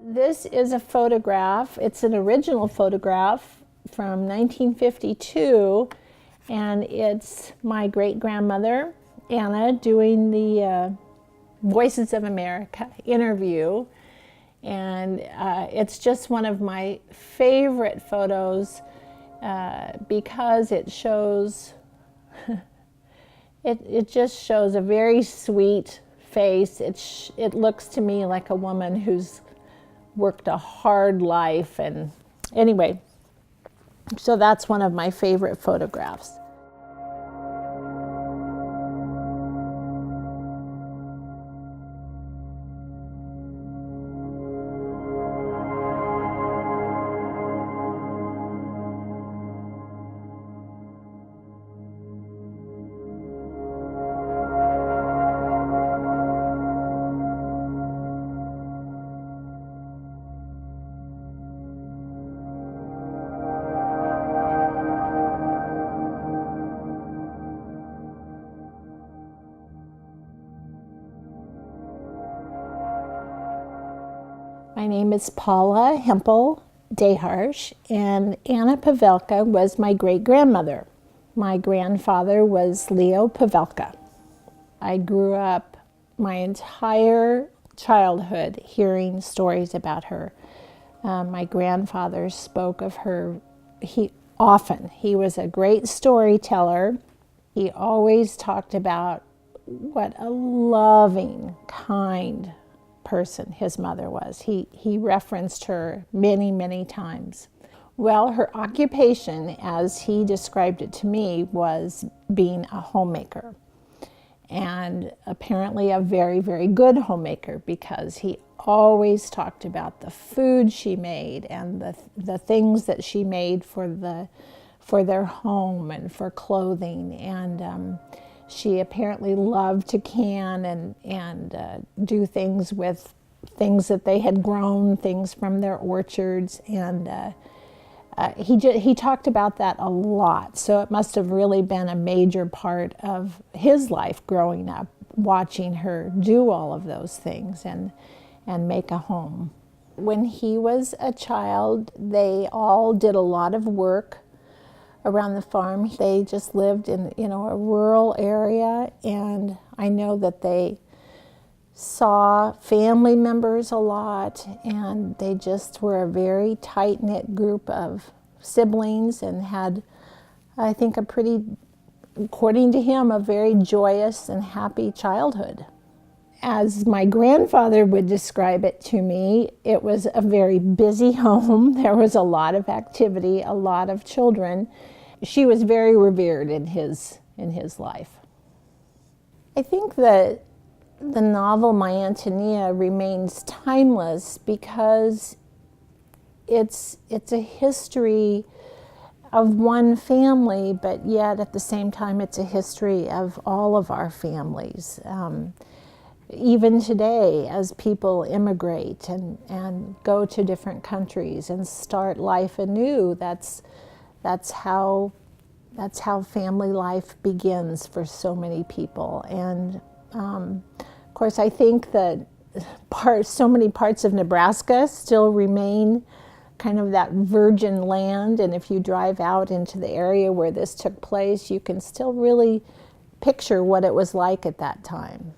This is a photograph. It's an original photograph from 1952, and it's my great-grandmother, Anna, doing the Voices of America interview. And it's just one of my favorite photos because it shows, it just shows a very sweet face. It looks to me like a woman who's worked a hard life. And anyway, so that's one of my favorite photographs. My name is Paula Hempel Daharsh, and Anna Pavelka was my great-grandmother. My grandfather was Leo Pavelka. I grew up my entire childhood hearing stories about her. My grandfather spoke of her often. He was a great storyteller. He always talked about what a loving, kind person his mother was. He referenced her many, many times. Well, her occupation, as he described it to me, was being a homemaker. And apparently a very, very good homemaker, because he always talked about the food she made and the things that she made for their home and for clothing. And she apparently loved to can and do things with things that they had grown, things from their orchards, and he talked about that a lot. So it must have really been a major part of his life growing up, watching her do all of those things and make a home. When he was a child, they all did a lot of work around the farm. They just lived in, a rural area, and I know that they saw family members a lot, and they just were a very tight-knit group of siblings and had, I think, according to him, a very joyous and happy childhood. As my grandfather would describe it to me, it was a very busy home. There was a lot of activity, a lot of children. She was very revered in his life. I think that the novel My Ántonia remains timeless because it's a history of one family, but yet at the same time it's a history of all of our families. Even today, as people immigrate and go to different countries and start life anew, that's how family life begins for so many people. And of course, I think that so many parts of Nebraska still remain kind of that virgin land, and if you drive out into the area where this took place, you can still really picture what it was like at that time.